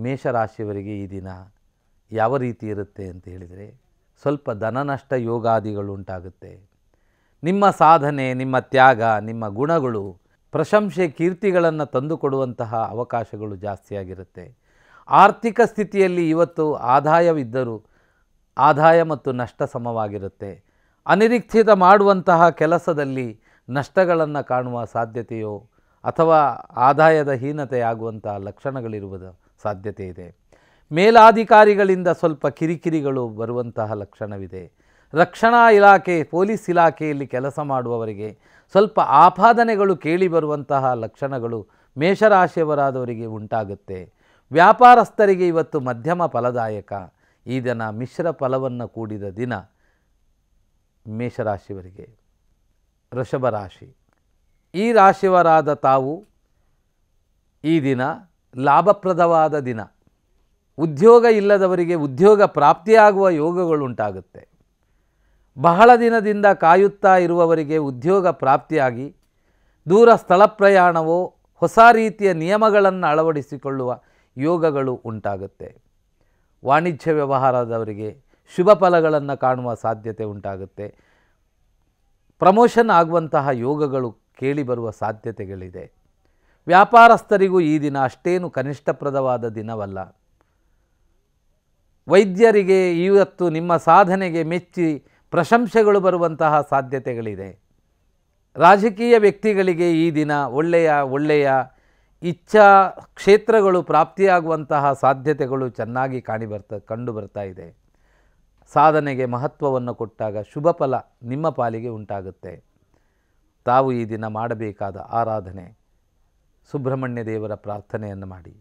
ಮೇಷರಾಶಿಯವರಿಗೆ ಈ ದಿನ ಯಾವ ರೀತಿ ಇರುತ್ತೆ ಅಂತ ಹೇಳಿದರೆ, ಸ್ವಲ್ಪ ಧನನಷ್ಟ ಯೋಗಾದಿಗಳು ಉಂಟಾಗುತ್ತೆ. ನಿಮ್ಮ ಸಾಧನೆ, ನಿಮ್ಮ ತ್ಯಾಗ, ನಿಮ್ಮ ಗುಣಗಳು ಪ್ರಶಂಸೆ ಕೀರ್ತಿಗಳನ್ನು ತಂದುಕೊಡುವಂತಹ ಅವಕಾಶಗಳು ಜಾಸ್ತಿಯಾಗಿರುತ್ತೆ. ಆರ್ಥಿಕ ಸ್ಥಿತಿಯಲ್ಲಿ ಇವತ್ತು ಆದಾಯವಿದ್ದರೂ ಆದಾಯ ಮತ್ತು ನಷ್ಟ ಸಮವಾಗಿರುತ್ತೆ. ಅನಿರೀಕ್ಷಿತ ಮಾಡುವಂತಹ ಕೆಲಸದಲ್ಲಿ ನಷ್ಟಗಳನ್ನು ಕಾಣುವ ಸಾಧ್ಯತೆಯೋ ಅಥವಾ ಆದಾಯದ ಹೀನತೆಯಾಗುವಂತಹ ಲಕ್ಷಣಗಳಿರುವುದು ಸಾಧ್ಯತೆ ಇದೆ. ಮೇಲಾಧಿಕಾರಿಗಳಿಂದ ಸ್ವಲ್ಪ ಕಿರಿಕಿರಿಗಳು ಬರುವಂತಹ ಲಕ್ಷಣವಿದೆ. ರಕ್ಷಣಾ ಇಲಾಖೆ, ಪೊಲೀಸ್ ಇಲಾಖೆಯಲ್ಲಿ ಕೆಲಸ ಮಾಡುವವರಿಗೆ ಸ್ವಲ್ಪ ಆಪಾದನೆಗಳು ಕೇಳಿ ಬರುವಂತಹ ಲಕ್ಷಣಗಳು ಮೇಷರಾಶಿಯವರಾದವರಿಗೆ ಉಂಟಾಗುತ್ತೆ. ವ್ಯಾಪಾರಸ್ಥರಿಗೆ ಇವತ್ತು ಮಧ್ಯಮ ಫಲದಾಯಕ. ಈ ದಿನ ಮಿಶ್ರ ಫಲವನ್ನು ಕೂಡಿದ ದಿನ ಮೇಷರಾಶಿಯವರಿಗೆ. ವೃಷಭ ರಾಶಿ, ಈ ರಾಶಿಯವರಾದ ತಾವು ಈ ದಿನ ಲಾಭಪ್ರದವಾದ ದಿನ. ಉದ್ಯೋಗ ಇಲ್ಲದವರಿಗೆ ಉದ್ಯೋಗ ಪ್ರಾಪ್ತಿಯಾಗುವ ಯೋಗಗಳುಂಟಾಗುತ್ತೆ. ಬಹಳ ದಿನದಿಂದ ಕಾಯುತ್ತಾ ಇರುವವರಿಗೆ ಉದ್ಯೋಗ ಪ್ರಾಪ್ತಿಯಾಗಿ ದೂರ ಸ್ಥಳ ಪ್ರಯಾಣವೋ ಹೊಸ ರೀತಿಯ ನಿಯಮಗಳನ್ನು ಅಳವಡಿಸಿಕೊಳ್ಳುವ ಯೋಗಗಳು ಉಂಟಾಗುತ್ತೆ. ವಾಣಿಜ್ಯ ವ್ಯವಹಾರದವರಿಗೆ ಶುಭ ಫಲಗಳನ್ನು ಕಾಣುವ ಸಾಧ್ಯತೆ ಉಂಟಾಗುತ್ತೆ. ಪ್ರಮೋಷನ್ ಆಗುವಂತಹ ಯೋಗಗಳು ಕೇಳಿಬರುವ ಸಾಧ್ಯತೆಗಳಿದೆ. ವ್ಯಾಪಾರಸ್ಥರಿಗೂ ಈ ದಿನ ಅಷ್ಟೇನು ಕನಿಷ್ಠಪ್ರದವಾದ ದಿನವಲ್ಲ. ವೈದ್ಯರಿಗೆ ಇವತ್ತು ನಿಮ್ಮ ಸಾಧನೆಗೆ ಮೆಚ್ಚಿ ಪ್ರಶಂಸೆಗಳು ಬರುವಂತಹ ಸಾಧ್ಯತೆಗಳಿದೆ. ರಾಜಕೀಯ ವ್ಯಕ್ತಿಗಳಿಗೆ ಈ ದಿನ ಒಳ್ಳೆಯ ಇಚ್ಛಾ ಕ್ಷೇತ್ರಗಳು ಪ್ರಾಪ್ತಿಯಾಗುವಂತಹ ಸಾಧ್ಯತೆಗಳು ಚೆನ್ನಾಗಿ ಕಂಡು ಬರ್ತಾ ಇದೆ. ಸಾಧನೆಗೆ ಮಹತ್ವವನ್ನು ಕೊಟ್ಟಾಗ ಶುಭ ಫಲ ನಿಮ್ಮ ಪಾಲಿಗೆ ಉಂಟಾಗುತ್ತೆ. ತಾವು ಈ ದಿನ ಮಾಡಬೇಕಾದ ಆರಾಧನೆ, ಸುಬ್ರಹ್ಮಣ್ಯ ದೇವರ ಪ್ರಾರ್ಥನೆಯನ್ನು ಮಾಡಿ.